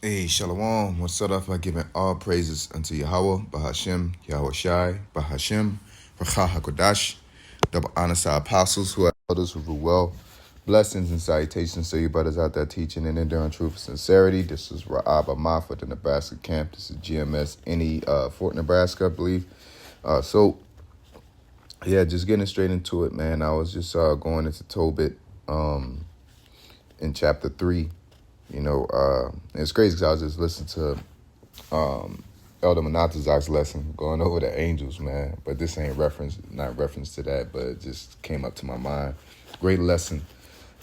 Hey, Shalom. What's up? I giving all praises unto Yahweh, Bahashem, Yahweh Shai, Bahashem, Racha HaKodash. Double honor to our apostles who are elders who rule well. Blessings and salutations to you brothers out there teaching and enduring truth and sincerity. This is Ra'ab Amah for the Nebraska camp. This is GMS Fort Nebraska, I believe. Just getting straight into it, man. I was just going into Tobit in chapter 3. It's crazy because I was just listening to Elder Monatazak's lesson, going over the angels, man. But this ain't not reference to that, but it just came up to my mind. Great lesson,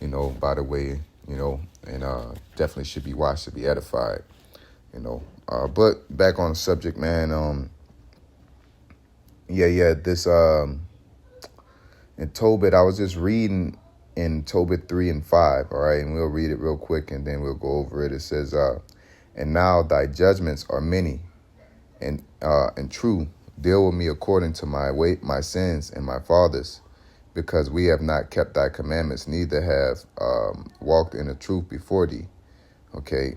by the way, and definitely should be watched to be edified, But back on the subject, man, this, in Tobit, I was just reading in Tobit 3 and 5, all right? And we'll read it real quick, and then we'll go over it. It says, and now thy judgments are many and true. Deal with me according to my sins and my fathers, because we have not kept thy commandments, neither have walked in the truth before thee. Okay,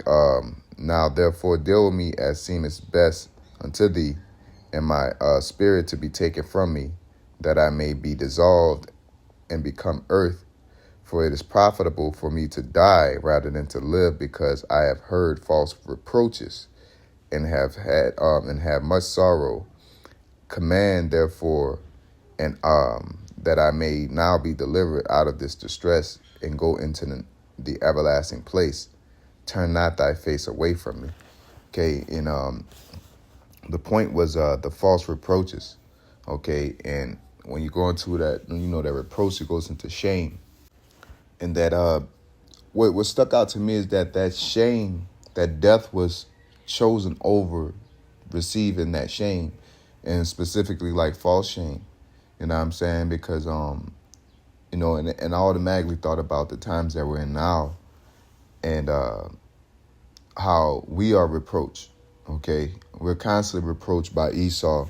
now therefore deal with me as seemeth best unto thee, and my spirit to be taken from me, that I may be dissolved and become earth. For it is profitable for me to die rather than to live, because I have heard false reproaches and have had and have much sorrow. Command therefore, and that I may now be delivered out of this distress and go into the everlasting place. Turn not thy face away from me. Okay, and the point was the false reproaches. Okay, and when you go into that, that reproach, it goes into shame. And that what stuck out to me is that shame, that death was chosen over receiving that shame, and specifically like false shame. You know what I'm saying? Because and I automatically thought about the times that we're in now, and how we are reproached. Okay, we're constantly reproached by Esau,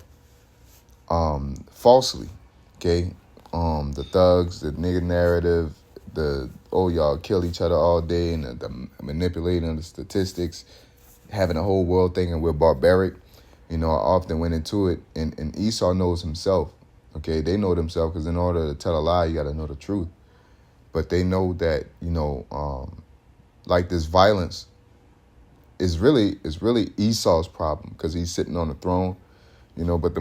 falsely. Okay, the thugs, the nigger narrative. Y'all kill each other all day, and the manipulating the statistics, having the whole world thinking we're barbaric. I often went into it, and Esau knows himself. Okay, they know themselves, because in order to tell a lie, you got to know the truth. But they know that, like this violence is really Esau's problem, because he's sitting on the throne, but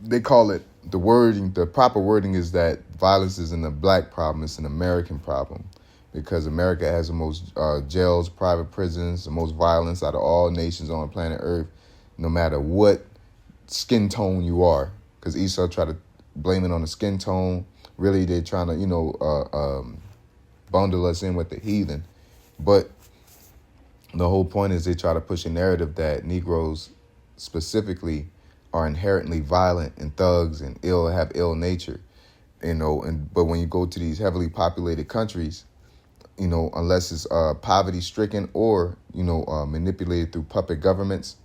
they call it, the proper wording is that violence isn't a black problem, it's an American problem, because America has the most jails, private prisons, the most violence out of all nations on planet Earth, no matter what skin tone you are. Because Esau tried to blame it on the skin tone. Really, they're trying to, bundle us in with the heathen. But the whole point is they try to push a narrative that Negroes specifically are inherently violent and thugs and have ill nature, but when you go to these heavily populated countries, unless it's poverty stricken or, manipulated through puppet governments.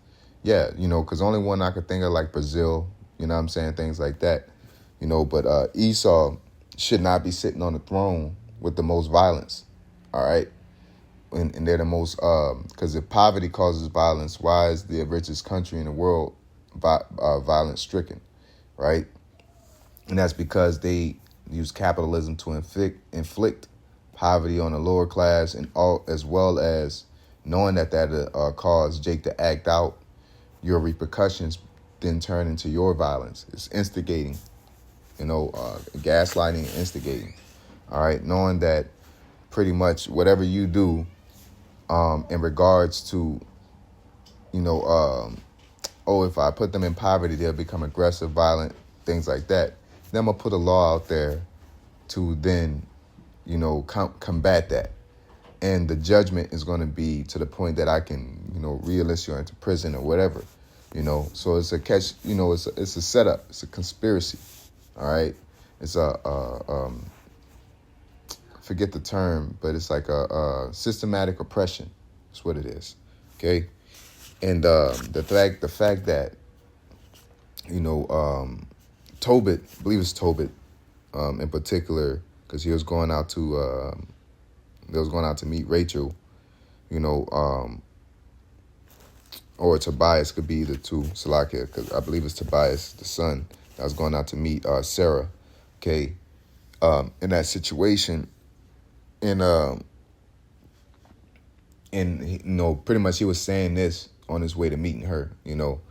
Yeah, because only one I could think of, like Brazil, I'm saying, things like that, but Esau should not be sitting on the throne with the most violence. All right. And they're the most, because if poverty causes violence, why is the richest country in the world violence stricken, right? And that's because they use capitalism to inflict poverty on the lower class, and all, as well as knowing that cause Jake to act out, your repercussions then turn into your violence. It's instigating, gaslighting and instigating. All right, knowing that pretty much whatever you do in regards to, if I put them in poverty, they'll become aggressive, violent, things like that. Then I'm going to put a law out there to then, combat that. And the judgment is going to be to the point that I can, re-enlist you into prison or whatever, So it's a catch, it's a setup. It's a conspiracy, all right? It's forget the term, but it's like a systematic oppression. That's what it is, okay? And the fact that, Tobit, I believe it's Tobit, in particular, because he was going out to meet Rachel, you know, or Tobias could be either two, Salakia, because I believe it's Tobias, the son, that was going out to meet Sarah, okay, in that situation. And you know, pretty much he was saying this on his way to meeting her, you know.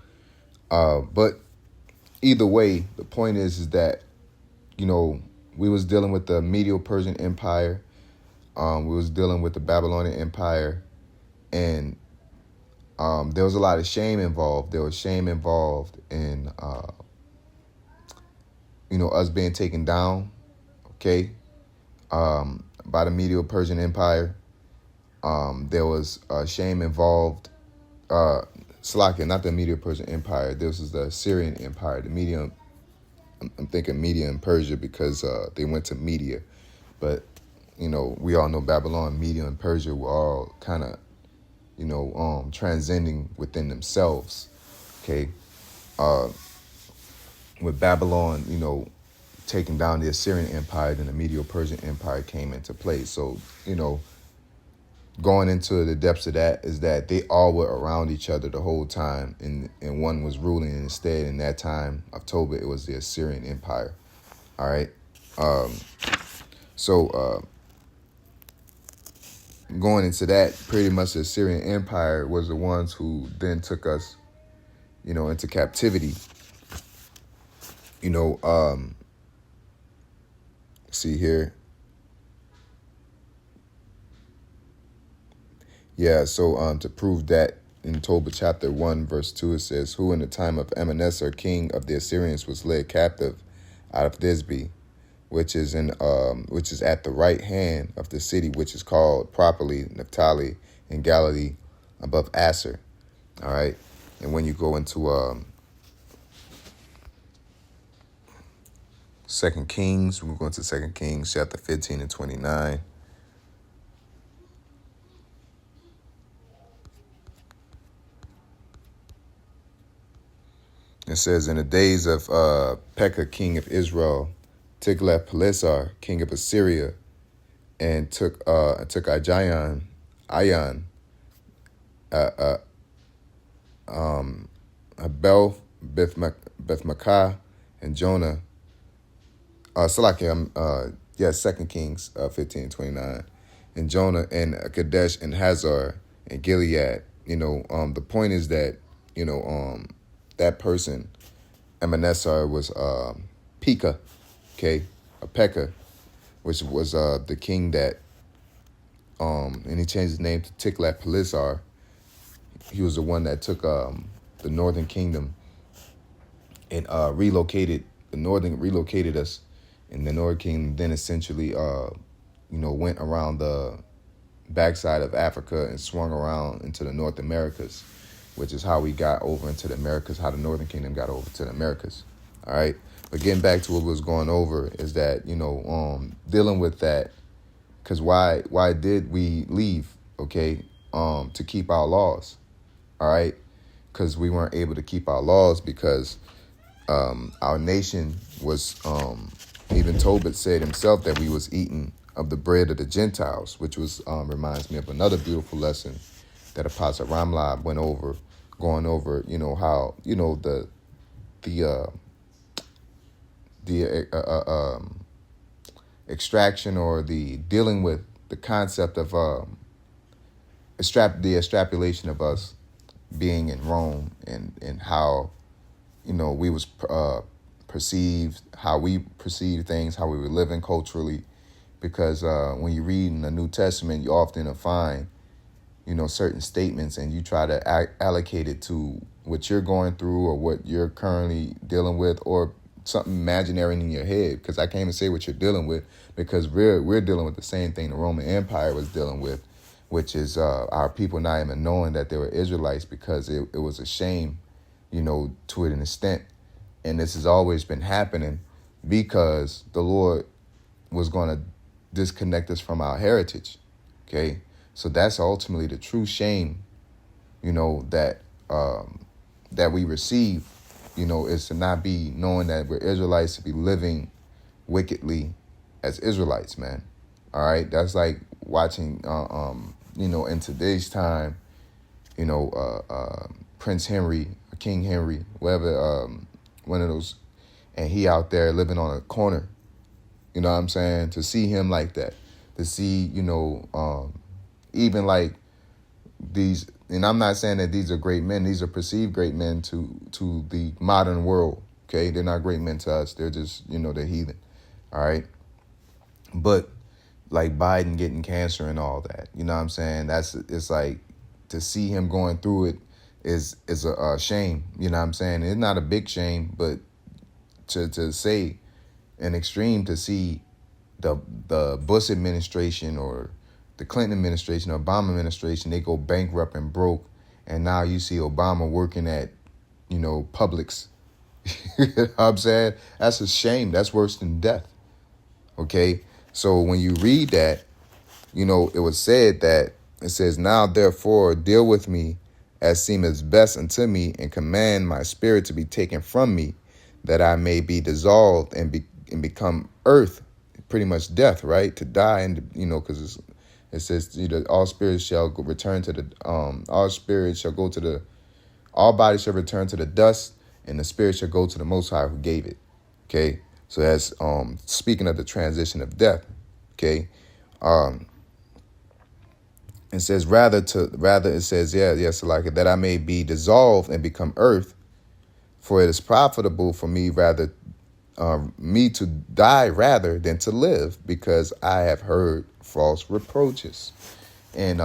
But either way, the point is that, you know, we was dealing with the Medo-Persian Empire. We was dealing with the Babylonian Empire. And there was a lot of shame involved. There was shame involved in, you know, us being taken down, okay, by the Medo-Persian Empire. There was shame involved. Salakia, not the Medo-Persian Empire. This is the Assyrian Empire. The Medium, I'm thinking Media and Persia because they went to Media. But, you know, we all know Babylon, Media, and Persia were all kind of, you know, transcending within themselves, okay? With Babylon, you know, taking down the Assyrian Empire, then the Medo-Persian Empire came into play. So, you know, going into the depths of that is that they all were around each other the whole time, and one was ruling. And instead, in that time of Tobit, it was the Assyrian Empire. All right. So going into that, pretty much the Assyrian Empire was the ones who then took us, you know, into captivity. You know, see here. Yeah, so to prove that, in Tobit chapter 1, verse 2, it says, who in the time of Emanessar, king of the Assyrians, was led captive out of Thisbe, which is at the right hand of the city, which is called properly Naphtali in Galilee, above Asser. All right, and when you go into 2 Kings, we're going to 2 Kings chapter 15 and 29. It says, in the days of Pekah, king of Israel, Tiglath-Pileser, king of Assyria, and took Ayan, Abel, Beth-Makkah, and Jonah. Salakia, 2 Kings 15:29, and Jonah and Kadesh and Hazar and Gilead. You know, the point is that, you know, that person, Emanessar, was Pekah, okay, a Pekah, which was the king that, and he changed his name to Tiglath-Pileser. He was the one that took the northern kingdom and relocated us, and the northern kingdom then essentially, you know, went around the backside of Africa and swung around into the North Americas, which is how we got over into the Americas, how the Northern Kingdom got over to the Americas. All right. But getting back to what was going over is that, you know, dealing with that, because why did we leave, okay, to keep our laws? All right. Because we weren't able to keep our laws because our nation was, even Tobit said himself that we was eating of the bread of the Gentiles, which was reminds me of another beautiful lesson that Apostle Ramlab went over, going over, you know, how, you know, the extraction or the dealing with the concept of the extrapolation of us being in Rome, and how, you know, we was perceived, how we perceive things, how we were living culturally, because when you read in the New Testament, you often find, you know, certain statements, and you try to allocate it to what you're going through or what you're currently dealing with, or something imaginary in your head. Because I can't even say what you're dealing with, because we're dealing with the same thing the Roman Empire was dealing with, which is our people not even knowing that they were Israelites, because it was a shame, you know, to an extent. And this has always been happening because the Lord was going to disconnect us from our heritage. Okay. So that's ultimately the true shame, you know, that that we receive, you know, is to not be knowing that we're Israelites, to be living wickedly as Israelites, man. All right. That's like watching, in today's time, Prince Henry, King Henry, whatever, one of those, and he out there living on a corner. You know what I'm saying? To see him like that, to see, even like these, and I'm not saying that these are great men. These are perceived great men to the modern world. Okay, they're not great men to us. They're just, they're heathen. All right, but like Biden getting cancer and all that, you know what I'm saying? It's like to see him going through it is a shame. You know what I'm saying? It's not a big shame, but to say an extreme, to see the Bush administration or the Clinton administration, Obama administration, they go bankrupt and broke, and now you see Obama working at, Publix. You know what I'm saying? That's a shame. That's worse than death. Okay? So when you read that, it was said that, it says, now therefore deal with me as seemeth best unto me, and command my spirit to be taken from me, that I may be dissolved and become earth, pretty much death, right? To die, and because it says, all spirits shall return to the all bodies shall return to the dust, and the spirit shall go to the Most High who gave it. Okay, so that's speaking of the transition of death. Okay, it says like that I may be dissolved and become earth, for it is profitable for me me to die rather than to live, because I have heard false reproaches. And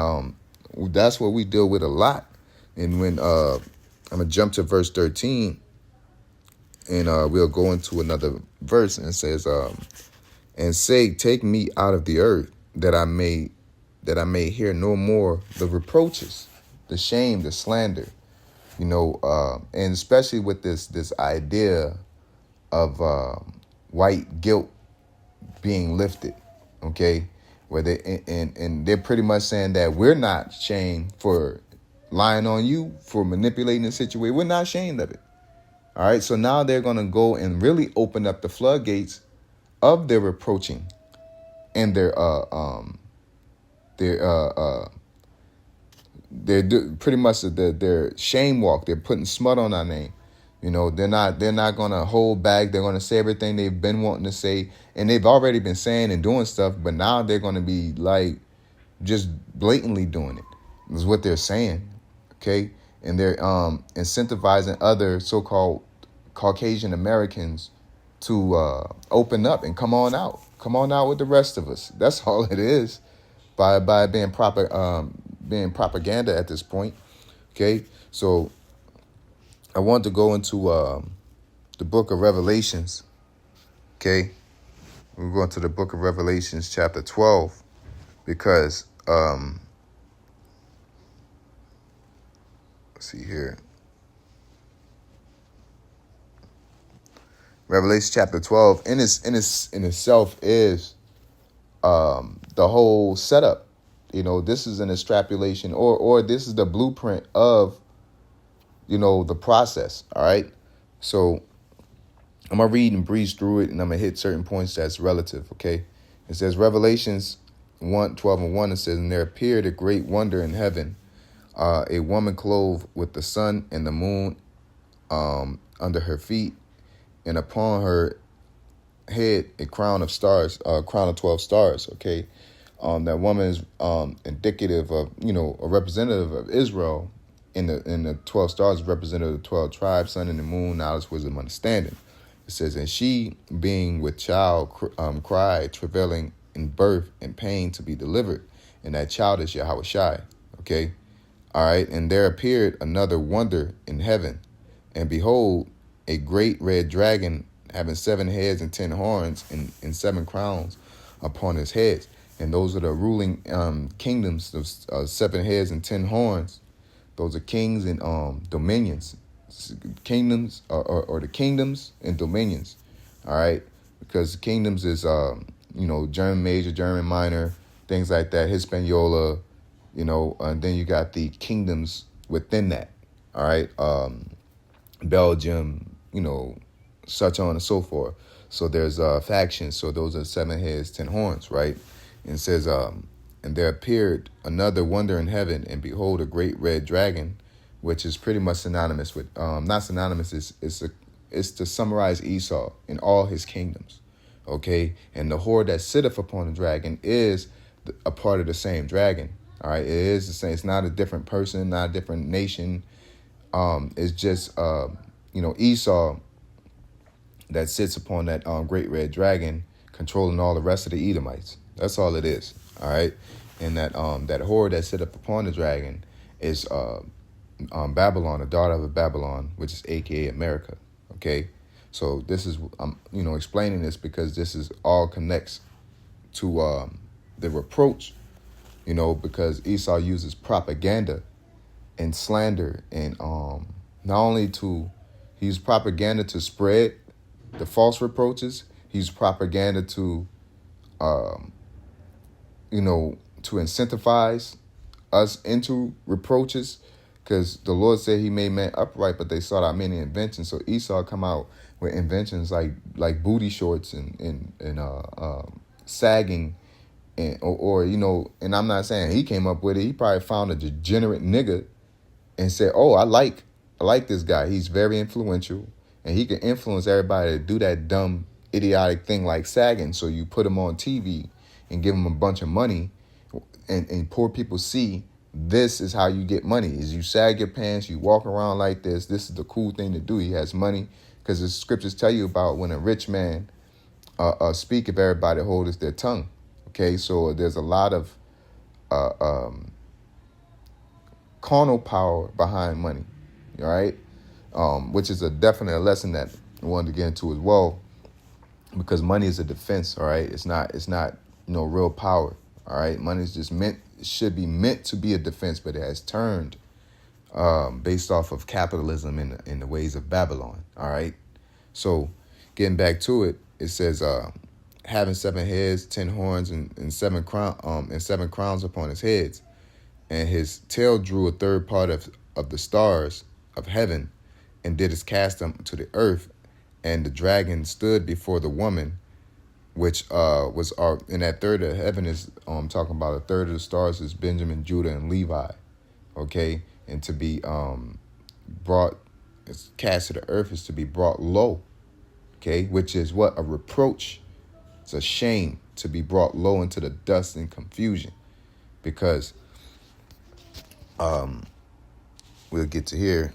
that's what we deal with a lot. And when I'm gonna jump to verse 13, and we'll go into another verse, and it says, and say, take me out of the earth, that I may hear no more the reproaches, the shame, the slander, and especially with this idea of white guilt being lifted, okay, where and they're pretty much saying that we're not shamed for lying on you, for manipulating the situation. We're not ashamed of it. All right, so now they're going to go and really open up the floodgates of their reproaching and their pretty much their shame walk. They're putting smut on our name. They're not going to hold back. They're going to say everything they've been wanting to say, and they've already been saying and doing stuff, but now they're going to be like just blatantly doing it, is what they're saying. Okay, and they're incentivizing other so-called Caucasian Americans to open up and come on out with the rest of us. That's all it is, by being propaganda at this point. Okay, so I want to go into the book of Revelations. Okay, we're going to the book of Revelations, chapter 12, because let's see here. Revelation chapter 12 in itself is the whole setup. This is an extrapolation, or this is the blueprint of the process. All right, so I'm gonna read and breeze through it, and I'm gonna hit certain points that's relative. Okay, it says Revelations 1:12-1. It says, and there appeared a great wonder in heaven, a woman clothed with the sun and the moon under her feet, and upon her head a crown of stars, a crown of 12 stars. Okay, that woman is indicative of, a representative of Israel. In the 12 stars, representative of the 12 tribes, sun and the moon, knowledge, wisdom, understanding. It says, and she, being with child, cried, travailing in birth and pain to be delivered. And that child is Yahushai. Okay, all right. And there appeared another wonder in heaven, and behold, a great red dragon, having 7 heads and 10 horns, and 7 crowns upon his heads. And those are the ruling kingdoms of 7 heads and 10 horns. Those are kings and dominions, kingdoms or the kingdoms and dominions. All right, because kingdoms is German major, German minor, things like that, Hispaniola, and then you got the kingdoms within that. All right, Belgium, such on and so forth. So there's factions. So those are 7 heads, 10 horns, right? And it says, And there appeared another wonder in heaven, and behold, a great red dragon, which is pretty much synonymous with, not synonymous, it's to summarize Esau in all his kingdoms. Okay, and the horde that sitteth upon the dragon is a part of the same dragon. All right, it is the same. It's not a different person, not a different nation. It's just Esau that sits upon that great red dragon, controlling all the rest of the Edomites. That's all it is. All right, and that horde that sit up upon the dragon is Babylon, the daughter of Babylon, which is AKA America. Okay, so this is I'm explaining this because this is all connects to the reproach. Because Esau uses propaganda and slander, and not only to he used propaganda to spread the false reproaches. He used propaganda to to incentivize us into reproaches, because the Lord said he made men upright, but they sought out many inventions. So Esau come out with inventions like booty shorts and sagging, and and I'm not saying he came up with it. He probably found a degenerate nigga and said, "Oh, I like this guy. He's very influential, and he can influence everybody to do that dumb, idiotic thing like sagging." So you put him on TV and give him a bunch of money, and poor people see this is how you get money: is you sag your pants, you walk around like this. This is the cool thing to do. He has money, because the scriptures tell you about when a rich man speak, if everybody holds their tongue. Okay, so there's a lot of carnal power behind money, all right? Which is definitely a lesson that I wanted to get into as well, because money is a defense, all right? It's not real power, all right? Money is just should be meant to be a defense, but it has turned based off of capitalism in the ways of Babylon, all right? So getting back to it, it says, having 7 heads, 10 horns, and 7 crowns upon his heads, and his tail drew a third part of the stars of heaven, and did cast them to the earth. And the dragon stood before the woman, which was in that third of heaven is talking about a third of the stars is Benjamin, Judah, and Levi. Okay, and to be cast to the earth is to be brought low. Okay, which is what? A reproach. It's a shame to be brought low into the dust and confusion, because we'll get to here.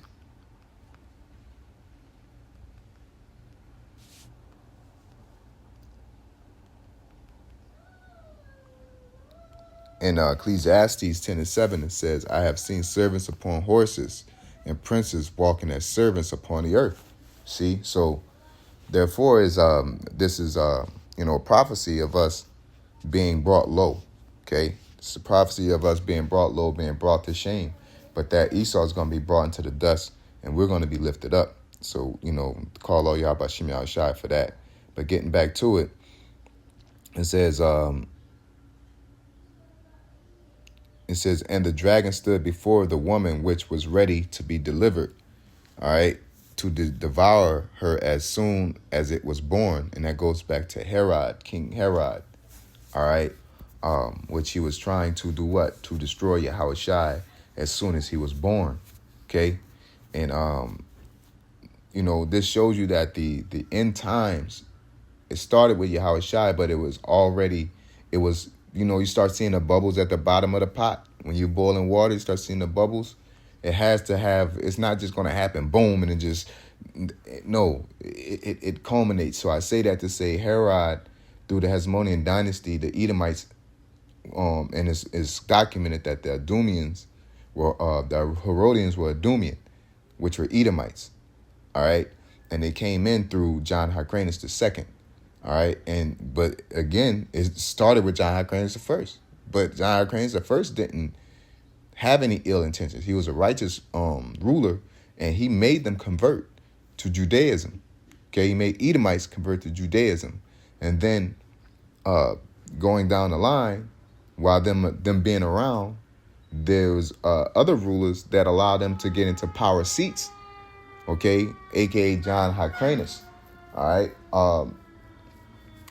In Ecclesiastes 10:7, it says, "I have seen servants upon horses and princes walking as servants upon the earth." See, so therefore this is a prophecy of us being brought low. Okay, it's a prophecy of us being brought low, being brought to shame, but that Esau is going to be brought into the dust, and we're going to be lifted up. So call all y'all by Shimei Shai for that. But getting back to it, it says. It says, "And the dragon stood before the woman which was ready to be delivered," all right, "to devour her as soon as it was born." And that goes back to Herod, King Herod, all right, which he was trying to do what? To destroy Yahushua as soon as he was born, okay? And, this shows you that the end times, it started with Yahushua, but it was, you start seeing the bubbles at the bottom of the pot. When you're boiling water, you start seeing the bubbles. It has to have, it's not just going to happen, boom, and it culminates. So I say that to say Herod, through the Hasmonean dynasty, the Edomites, and it's documented that the Idumeans the Herodians were Idumean, which were Edomites, all right? And they came in through John Hyrcanus II. All right, but again, it started with John Hyrcanus I. But John Hyrcanus I didn't have any ill intentions. He was a righteous ruler, and he made them convert to Judaism. Okay, he made Edomites convert to Judaism, and then going down the line, while them being around, there was other rulers that allowed them to get into power seats. Okay, aka John Hyrcanus. All right.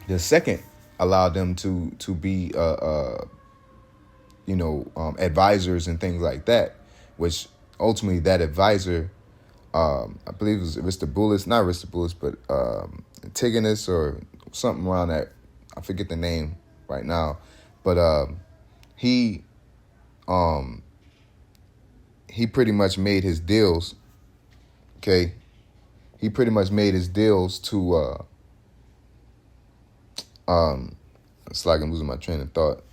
The second allowed them to be advisors and things like that, which ultimately that advisor, I believe it was Aristobulus, not Aristobulus, but Antigonus or something around that. I forget the name right now, but he pretty much made his deals. Okay, he pretty much made his deals to. It's like I'm losing my train of thought,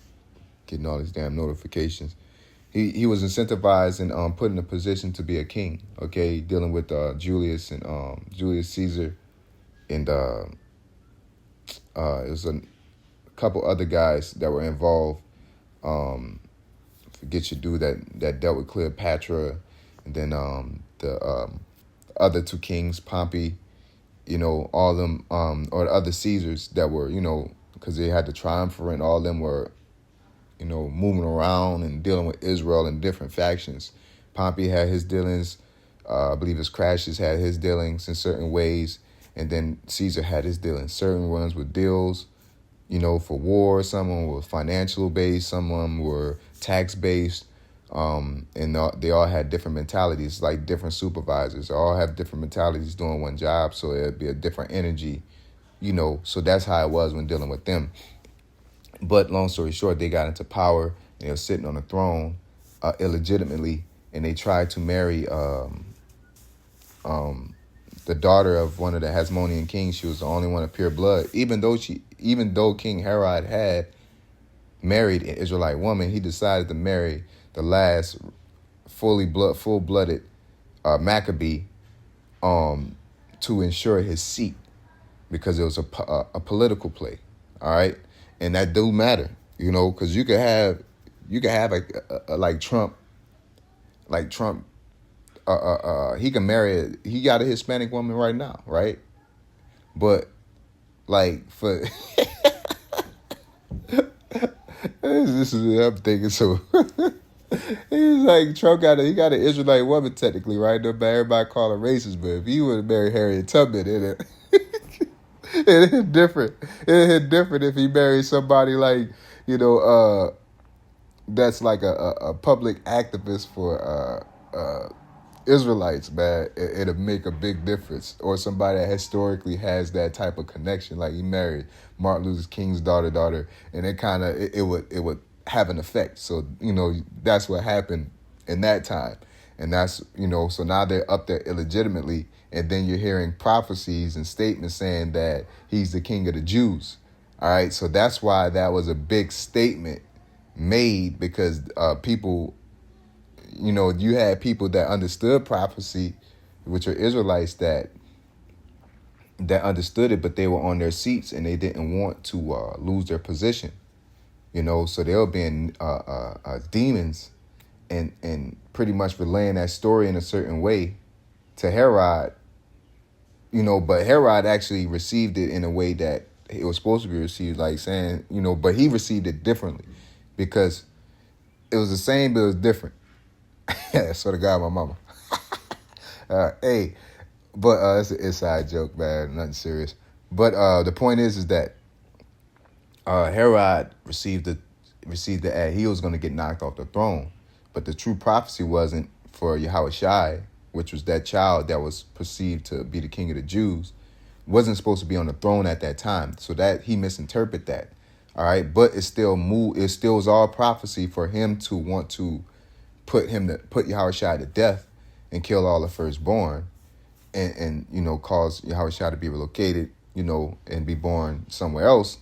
getting all these damn notifications. He was incentivized and put in a position to be a king. Okay, dealing with Julius and Julius Caesar, and it was a couple other guys that were involved. Forget your dude that dealt with Cleopatra, and then the other two kings, Pompey, all of them, or the other Caesars that were, because they had the triumvirate, all of them were, moving around and dealing with Israel in different factions. Pompey had his dealings. I believe his Crassus had his dealings in certain ways. And then Caesar had his dealings. Certain ones with deals, for war. Some of them were financial based. Some of them were tax based. And they all had different mentalities, like different supervisors. They all have different mentalities doing one job. So it'd be a different energy, So that's how it was when dealing with them. But long story short, they got into power. And they were sitting on the throne illegitimately. And they tried to marry the daughter of one of the Hasmonean kings. She was the only one of pure blood. Even though King Herod had married an Israelite woman, he decided to marry the last full-blooded Maccabee to ensure his seat, because it was a political play. All right, and that do matter, because you could have a like Trump. He can marry. He got a Hispanic woman right now, right? But like for this is what I'm thinking. So he's like Trump got an Israelite woman technically, right? But everybody call her racist. But if he would have married Harriet Tubman, it hit different. It hit different if he married somebody like that's like a public activist for Israelites, man. It'll make a big difference. Or somebody that historically has that type of connection, like he married Martin Luther King's daughter, and it would have an effect. So that's what happened in that time, and that's so now they're up there illegitimately, and then you're hearing prophecies and statements saying that he's the king of the Jews. All right, so that's why that was a big statement made, because people. You had people that understood prophecy, which are Israelites that understood it, but they were on their seats and they didn't want to lose their position. So they were being demons and pretty much relaying that story in a certain way to Herod. But Herod actually received it in a way that it was supposed to be received, like saying, but he received it differently, because it was the same, but it was different. I swear to God, my mama. Hey, but it's an inside joke, man. Nothing serious. But the point is that Herod received the ad. He was going to get knocked off the throne. But the true prophecy wasn't for Yahushua, which was that child that was perceived to be the king of the Jews, wasn't supposed to be on the throne at that time. So that he misinterpreted that. All right, but it still was all prophecy for him to want to put Yahushua to death and kill all the firstborn, and cause Yahushua to be relocated, and be born somewhere else.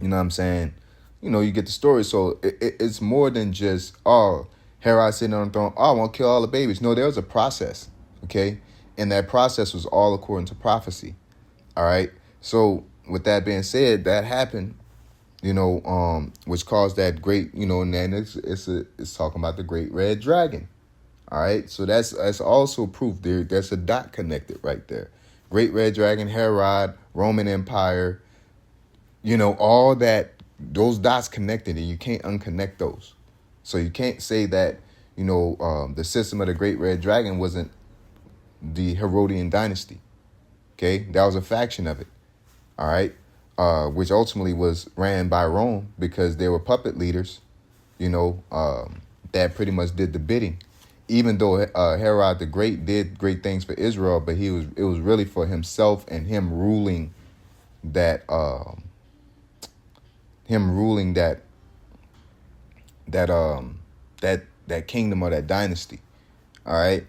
You know what I'm saying? You get the story. So it's more than just, Herod sitting on the throne, I want to kill all the babies. No, there was a process, okay? And that process was all according to prophecy. All right. So with that being said, that happened. Which caused that great, and then it's talking about the great red dragon. All right. So that's also proof there. There's a dot connected right there. Great red dragon, Herod, Roman Empire, all that, those dots connected, and you can't unconnect those. So you can't say that, the system of the great red dragon wasn't the Herodian dynasty. Okay. That was a faction of it. All right. Which ultimately was ran by Rome, because they were puppet leaders, that pretty much did the bidding. Even though Herod the Great did great things for Israel, but it was really for himself and him ruling that that kingdom or that dynasty. All right.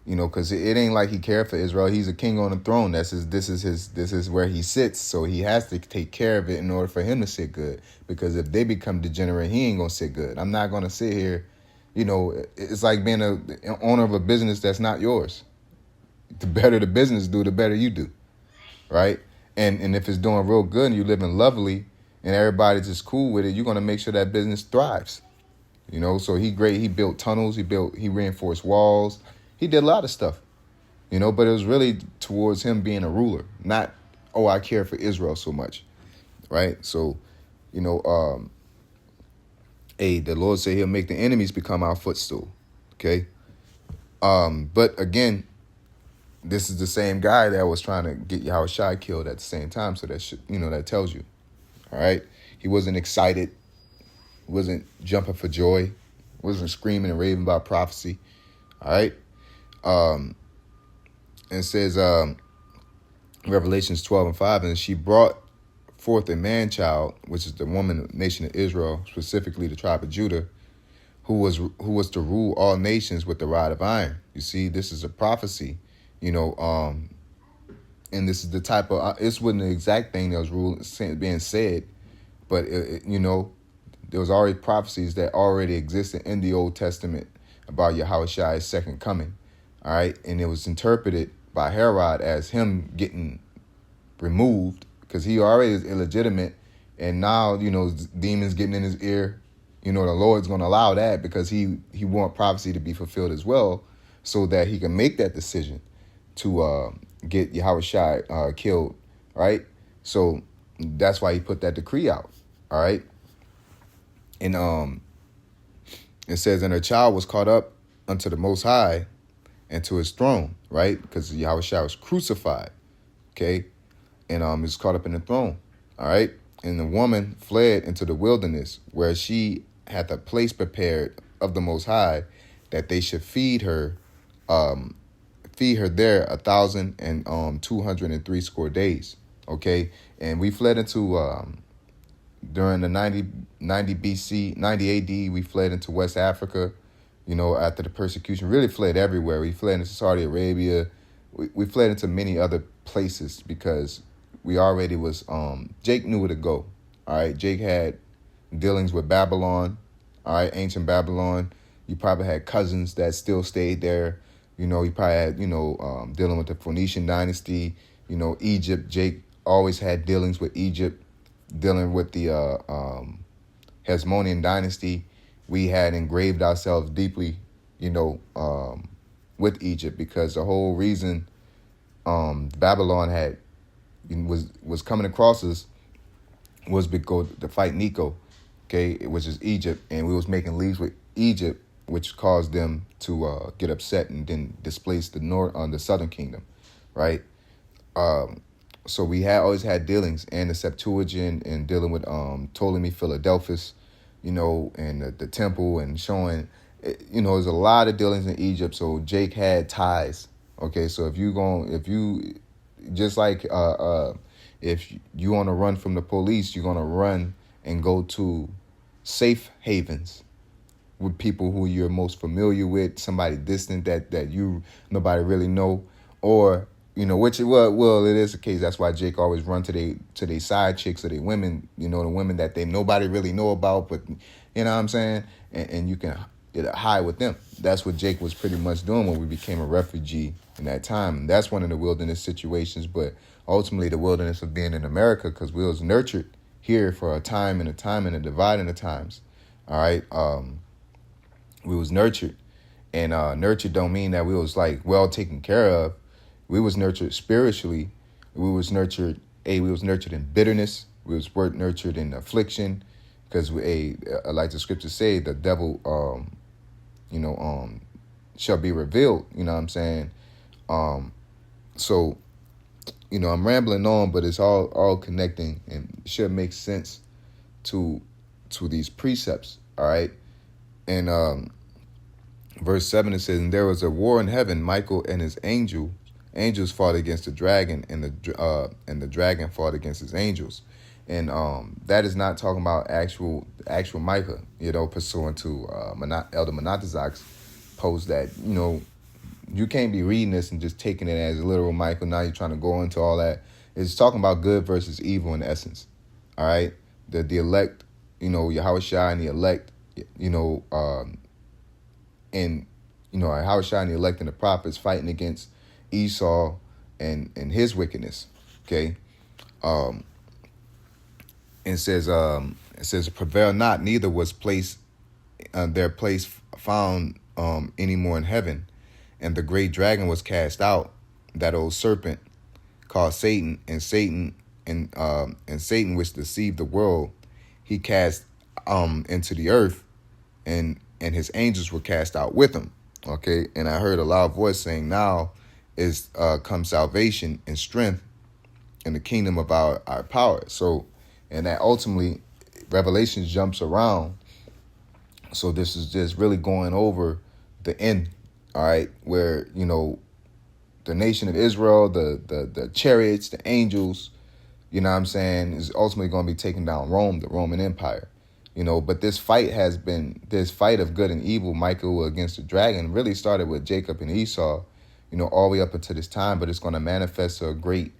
Because it ain't like he cared for Israel. He's a king on the throne. This is where he sits. So he has to take care of it in order for him to sit good. Because if they become degenerate, he ain't gonna sit good. I'm not gonna sit here. It's like being an owner of a business that's not yours. The better the business do, the better you do, right? And if it's doing real good and you living lovely and everybody's just cool with it, you're gonna make sure that business thrives. So he built tunnels, he reinforced walls. He did a lot of stuff, but it was really towards him being a ruler, not, I care for Israel so much, right? So, the Lord said he'll make the enemies become our footstool, okay? But again, this is the same guy that was trying to get Yahushua killed at the same time, so that tells you, all right? He wasn't excited, wasn't jumping for joy, wasn't screaming and raving about prophecy, all right? It says, Revelations 12:5, and she brought forth a man-child, which is the woman nation of Israel, specifically the tribe of Judah, who was to rule all nations with the rod of iron. You see, this is a prophecy, and this is the type of, this wasn't the exact thing that was being said, but there was already prophecies that already existed in the Old Testament about Yahushua's second coming. All right. And it was interpreted by Herod as him getting removed because he already is illegitimate. And now, demons getting in his ear, the Lord's going to allow that because he want prophecy to be fulfilled as well so that he can make that decision to get Yahushua killed. Right. So that's why he put that decree out. All right. And it says, and her child was caught up unto the Most High and to his throne, right? Because Yahushua was crucified, okay? And he was caught up in the throne, all right? And the woman fled into the wilderness where she had the place prepared of the Most High that they should feed her there 1,203 days, okay? And we fled into, during the 90 BC, 90 AD, we fled into West Africa, after the persecution, really fled everywhere. We fled into Saudi Arabia. We fled into many other places because we already was, Jake knew where to go. All right. Jake had dealings with Babylon. All right. Ancient Babylon. You probably had cousins that still stayed there. He probably had, dealing with the Phoenician dynasty, Egypt. Jake always had dealings with Egypt, dealing with the Hasmonean dynasty. We had engraved ourselves deeply, with Egypt because the whole reason Babylon was coming across us was because to fight Nico, okay, which is Egypt, and we was making leagues with Egypt, which caused them to get upset and then displace the southern kingdom, right? So we always had dealings, and the Septuagint and dealing with Ptolemy Philadelphus, and the temple and showing, there's a lot of dealings in Egypt. So Jake had ties. Okay, so if you on to run from the police, you're gonna run and go to safe havens with people who you're most familiar with, somebody distant that nobody really know, or which it is the case. That's why Jake always run to they side chicks or they women, the women that nobody really know about, but you know what I'm saying, and you can hide with them. That's what Jake was pretty much doing when we became a refugee in that time. And that's one of the wilderness situations, but ultimately the wilderness of being in America, because we was nurtured here for a time and a dividing of times. All right, we was nurtured, and nurtured don't mean that we was like well taken care of. We was nurtured spiritually. We was nurtured in bitterness. We was nurtured in affliction, because like the scriptures say, the devil, shall be revealed. You know what I'm saying? So, I'm rambling on, but it's all connecting and should make sense to these precepts. All right. And verse 7, it says, and there was a war in heaven. Michael and his angels fought against the dragon, and the dragon fought against his angels. And that is not talking about actual Micah, pursuant to Elder Monatizak's post that, you can't be reading this and just taking it as literal Michael. Now you're trying to go into all that. It's talking about good versus evil in essence. All right. The elect, Yahushua and the elect, and Yahushua and the elect and the prophets fighting against Esau and his wickedness. Okay. It says prevail not, neither was their place found anymore in heaven. And the great dragon was cast out, that old serpent called Satan, and Satan which deceived the world, he cast into the earth, and his angels were cast out with him. Okay, and I heard a loud voice saying, now is come salvation and strength in the kingdom of our power. So, and that ultimately Revelation jumps around. So this is just really going over the end. All right, where, the nation of Israel, the chariots, the angels, is ultimately going to be taking down Rome, the Roman Empire. But this fight of good and evil, Michael against the dragon, really started with Jacob and Esau, all the way up until this time. But it's going to manifest a great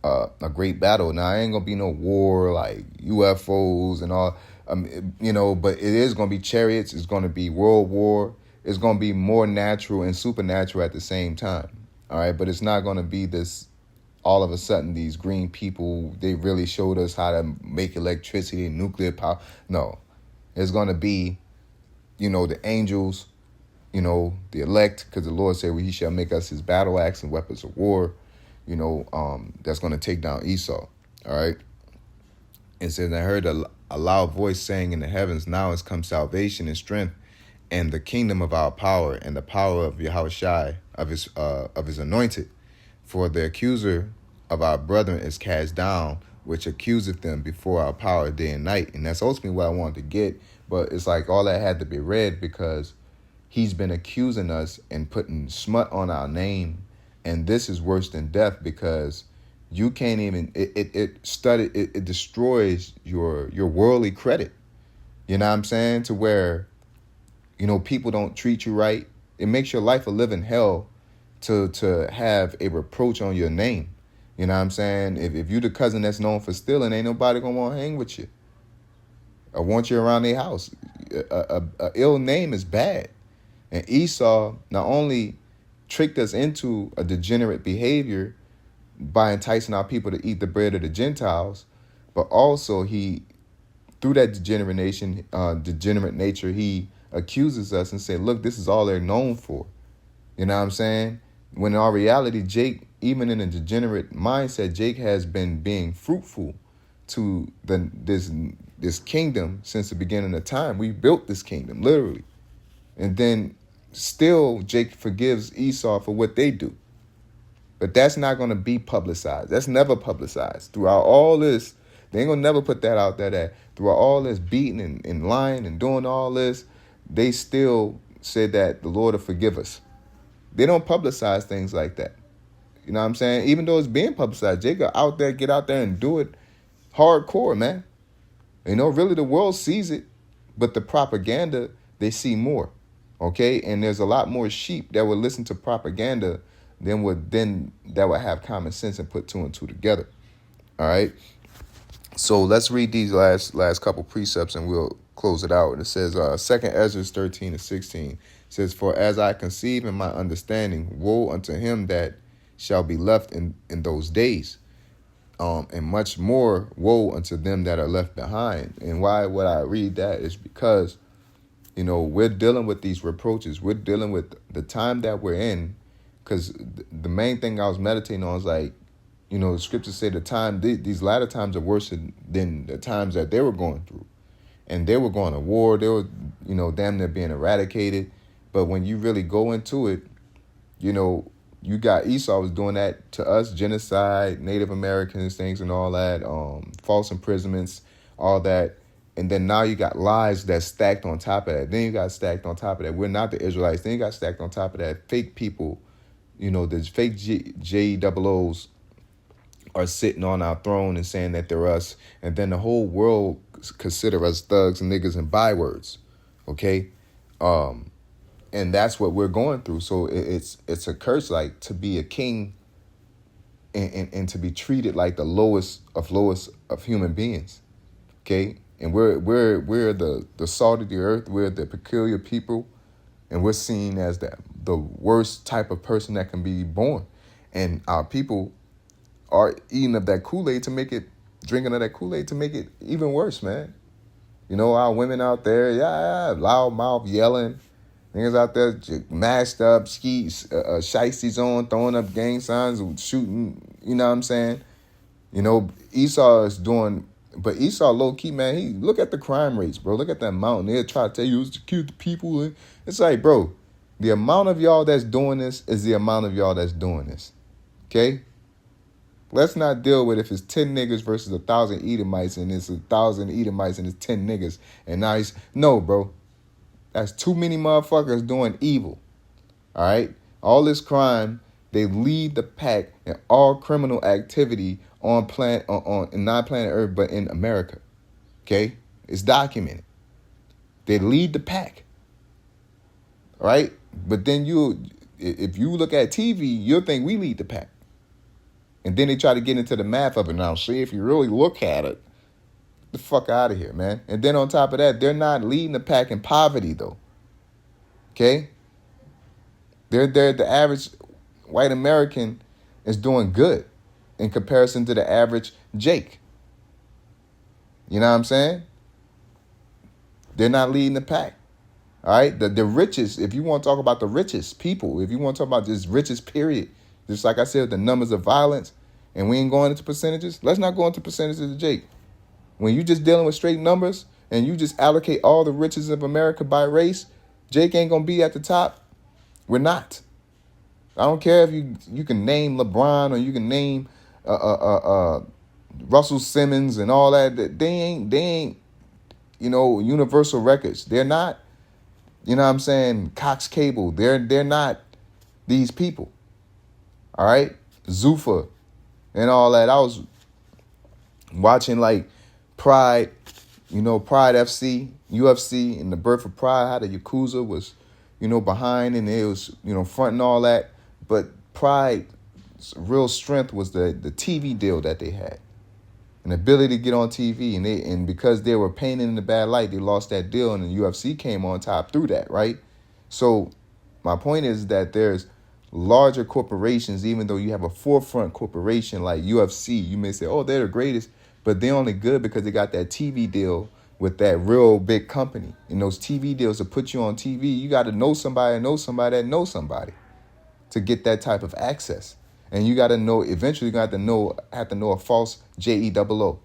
battle. Now, it ain't going to be no war like UFOs and all, but it is going to be chariots. It's going to be world war. It's going to be more natural and supernatural at the same time. All right. But it's not going to be this all of a sudden these green people, they really showed us how to make electricity and nuclear power. No, it's going to be, the angels, the elect, because the Lord said, well, he shall make us his battle axe and weapons of war, that's going to take down Esau. All right. It says, I heard a loud voice saying in the heavens, now has come salvation and strength and the kingdom of our power and the power of Yahushua, of his anointed. For the accuser of our brethren is cast down, which accuseth them before our power day and night. And that's ultimately what I wanted to get. But it's like all that had to be read because he's been accusing us and putting smut on our name. And this is worse than death because you can't even, it destroys your worldly credit. You know what I'm saying? To where, people don't treat you right. It makes your life a living hell to have a reproach on your name. You know what I'm saying? If you the cousin that's known for stealing, ain't nobody gonna want to hang with you or want you around their house. A ill name is bad. And Esau not only tricked us into a degenerate behavior by enticing our people to eat the bread of the Gentiles, but also he, through that degenerate nature, he accuses us and say, look, this is all they're known for. You know what I'm saying? When in our reality, Jake, even in a degenerate mindset, Jake has been being fruitful to this kingdom since the beginning of time. We built this kingdom, literally. And then still Jake forgives Esau for what they do. But that's not going to be publicized. That's never publicized. Throughout all this, they ain't going to never put that out there that throughout all this beating and lying and doing all this, they still said that the Lord will forgive us. They don't publicize things like that. You know what I'm saying? Even though it's being publicized, Jake get out there and do it hardcore, man. Really the world sees it, but the propaganda, they see more. Okay? And there's a lot more sheep that would listen to propaganda than that would have common sense and put two and two together. All right? So let's read these last couple precepts and we'll close it out. It says, 2 Ezra 13-16 says, for as I conceive in my understanding, woe unto him that shall be left in those days. And much more woe unto them that are left behind. And why would I read that is because, we're dealing with these reproaches. We're dealing with the time that we're in. Because the main thing I was meditating on is like, the scriptures say these latter times are worse than the times that they were going through. And they were going to war. They were, damn near being eradicated. But when you really go into it, you got Esau was doing that to us, genocide, Native Americans, things and all that, false imprisonments, all that. And then now you got lies that's stacked on top of that. Then you got stacked on top of that. We're not the Israelites. Then you got stacked on top of that. Fake people, there's fake JEOs are sitting on our throne and saying that they're us. And then the whole world consider us thugs and niggas and bywords. Okay? And that's what we're going through. So it's a curse, like, to be a king and to be treated like the lowest of human beings. Okay? And we're the salt of the earth. We're the peculiar people, and we're seen as the worst type of person that can be born. And our people are eating of that Kool-Aid drinking of that Kool-Aid to make it even worse, man. Our women out there, loud mouth yelling, niggas out there mashed up, shiesties on, throwing up gang signs, shooting. You know what I'm saying? Esau is doing. But Esau, low-key, man, look at the crime rates, bro. Look at that amount. They'll try to tell you it's to kill the people. It's like, bro, the amount of y'all that's doing this is the amount of y'all that's doing this. Okay? Let's not deal with if it's 10 niggas versus 1,000 Edomites and it's 1,000 Edomites and it's 10 niggas. And now no, bro. That's too many motherfuckers doing evil. All right? All this crime, they lead the pack in all criminal activity on not planet Earth, but in America. Okay? It's documented. They lead the pack. All right? But then if you look at TV, you'll think we lead the pack. And then they try to get into the math of it. Now, see, if you really look at it, get the fuck out of here, man. And then on top of that, they're not leading the pack in poverty, though. Okay? They're the average white American is doing good in comparison to the average Jake. You know what I'm saying? They're not leading the pack. All right? The richest, if you want to talk about the richest people, if you want to talk about this richest period, just like I said, the numbers of violence, and we ain't going into percentages, let's not go into percentages of Jake. When you just dealing with straight numbers and you just allocate all the riches of America by race, Jake ain't going to be at the top. We're not. I don't care if you can name LeBron or you can name Russell Simmons and all that. They ain't Universal Records. They're not, what I'm saying, Cox Cable. They're not these people. All right? Zuffa and all that. I was watching like Pride, Pride FC, UFC, and the birth of Pride, how the Yakuza was, behind and it was, front and all that. But Pride's real strength was the TV deal that they had. An ability to get on TV. And because they were painted in the bad light, they lost that deal and the UFC came on top through that, right? So my point is that there's larger corporations, even though you have a forefront corporation like UFC, you may say, oh, they're the greatest, but they're only good because they got that TV deal with that real big company. And those TV deals to put you on TV, you got to know somebody that knows somebody to get that type of access. And you got to know, eventually you have to know a false JEOO. All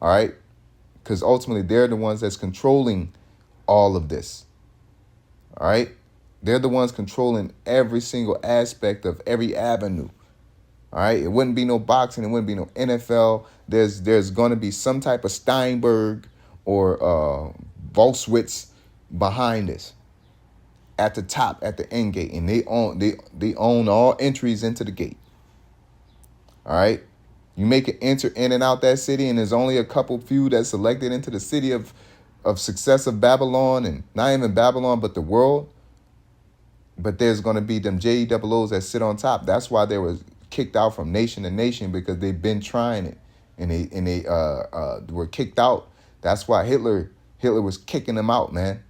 right? Because ultimately they're the ones that's controlling all of this. All right? They're the ones controlling every single aspect of every avenue. All right? It wouldn't be no boxing. It wouldn't be no NFL. There's going to be some type of Steinberg or Volswitz behind this. At the top, at the end gate, and they own all entries into the gate. All right, you make it enter in and out that city, and there's only a couple few that's selected into the city of success of Babylon, and not even Babylon, but the world. But there's going to be them JEOOs that sit on top. That's why they were kicked out from nation to nation, because they've been trying it, and they were kicked out. That's why Hitler was kicking them out, man.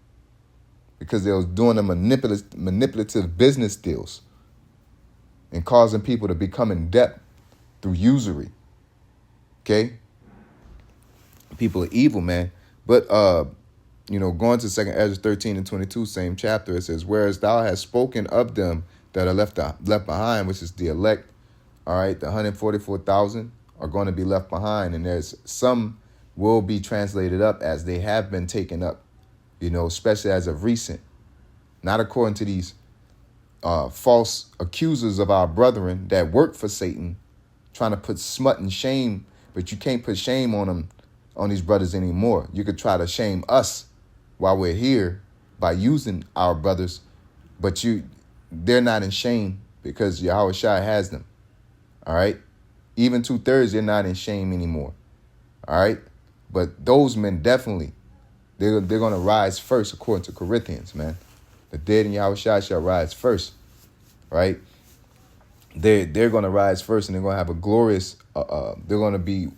Because they was doing the manipulative business deals and causing people to become in debt through usury. Okay? People are evil, man. But, going to 2 Ezra 13 and 22, same chapter, it says, whereas thou hast spoken of them that are left behind, which is the elect, all right, the 144,000 are going to be left behind. And there's some will be translated up as they have been taken up. Especially as of recent, not according to these false accusers of our brethren that work for Satan, trying to put smut and shame, but you can't put shame on them on these brothers anymore. You could try to shame us while we're here by using our brothers, but they're not in shame because Yahweh Shai has them. All right? Even 2/3, they're not in shame anymore. All right? But those men definitely, they're going to rise first according to Corinthians, man. The dead in Yahweh Shai shall rise first. Right? They're going to rise first, and they're going to have a glorious, they're going to be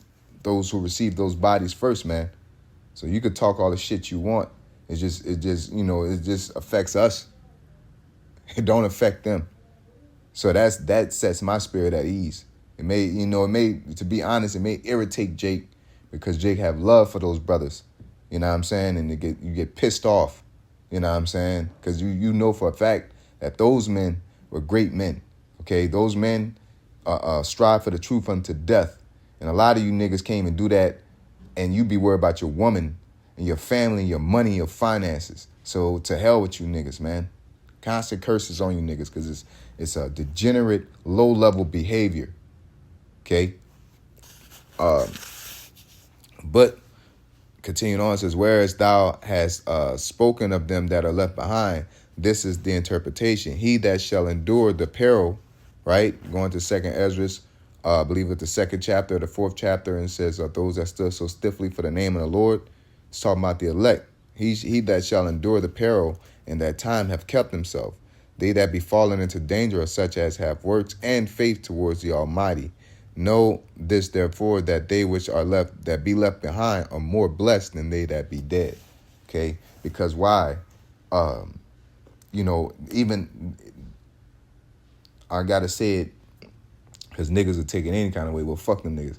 those who receive those bodies first, man. So you could talk all the shit you want. It just it just affects us. It don't affect them. So that sets my spirit at ease. It may, to be honest, it may irritate Jake because Jake have love for those brothers. You know what I'm saying? And you get pissed off. You know what I'm saying? Because you know for a fact that those men were great men. Okay, those men strive for the truth unto death. And a lot of you niggas came and do that, and you be worried about your woman and your family, your money, your finances. So to hell with you niggas, man. Constant curses on you niggas because it's a degenerate, low-level behavior. Okay? But continuing on, it says, whereas thou hast spoken of them that are left behind, this is the interpretation. He that shall endure the peril, right? Going to 2nd Ezra, I believe it's the 2nd chapter, the 4th chapter, and it says, those that stood so stiffly for the name of the Lord. It's talking about the elect. He that shall endure the peril in that time have kept himself. They that be fallen into danger are such as have works and faith towards the Almighty. Know this, therefore, that they which are left, that be left behind, are more blessed than they that be dead. Okay? Because why? Even I gotta say it, because niggas are taking any kind of way. Well, fuck them niggas.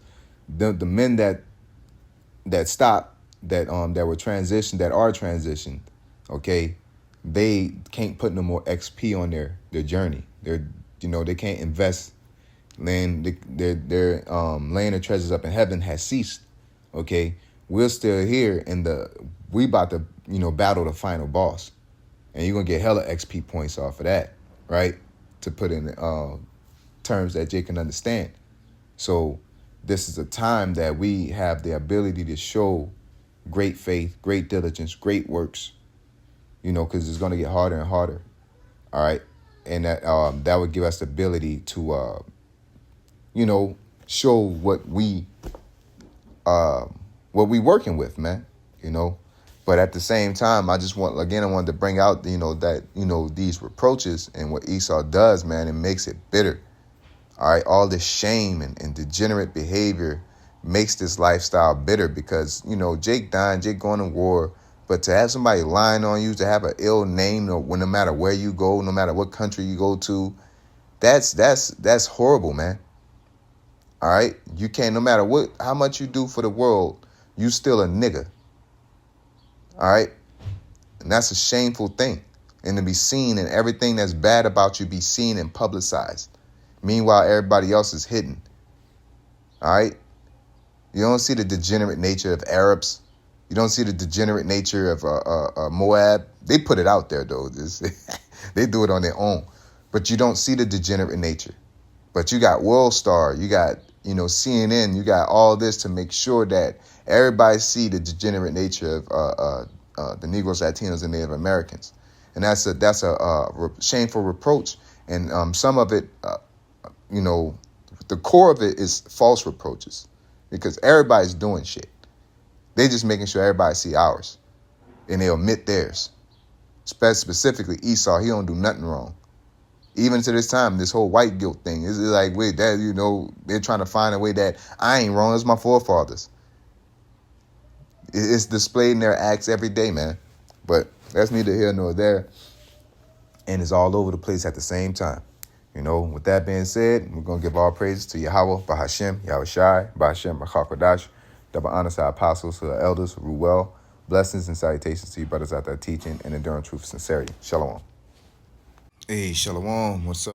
The men that stopped, that were transitioned, that are transitioned, okay, they can't put no more XP on their journey. They can't invest. Laying their laying their treasures up in heaven has ceased. Okay, we're still here, and we about to battle the final boss, and you're gonna get hella XP points off of that, right? To put in terms that Jay can understand. So this is a time that we have the ability to show great faith, great diligence, great works, because it's going to get harder and harder. All right. And that would give us the ability to, show what we working with, man, But at the same time, I wanted to bring out, that, these reproaches and what Esau does, man, it makes it bitter. All right. All this shame and degenerate behavior makes this lifestyle bitter because, Jake dying, Jake going to war. But to have somebody lying on you, to have an ill name, no matter where you go, no matter what country you go to, that's horrible, man. All right. You can't, no matter how much you do for the world, you still a nigga. All right. And that's a shameful thing. And to be seen, and everything that's bad about you be seen and publicized. Meanwhile, everybody else is hidden. All right. You don't see the degenerate nature of Arabs. You don't see the degenerate nature of Moab. They put it out there, though. They do it on their own. But you don't see the degenerate nature. But you got World Star. You got, CNN. You got all this to make sure that everybody see the degenerate nature of the Negroes, Latinos, and Native Americans. And that's a shameful reproach. And some of it, the core of it is false reproaches. Because everybody's doing shit. They just making sure everybody see ours. And they omit theirs. Specifically Esau, he don't do nothing wrong. Even to this time, this whole white guilt thing is like, wait, that, they're trying to find a way that I ain't wrong. It's my forefathers. It's displayed in their acts every day, man. But that's neither here nor there. And it's all over the place at the same time. With that being said, we're going to give all praises to Yahweh, Bahashem, Yahweh Shai, Bahashem, Bachakodash, double honor to our apostles, to the elders, who rule well. Blessings and salutations to you brothers out there teaching and enduring truth and sincerity. Shalom. Hey, shalom. What's up?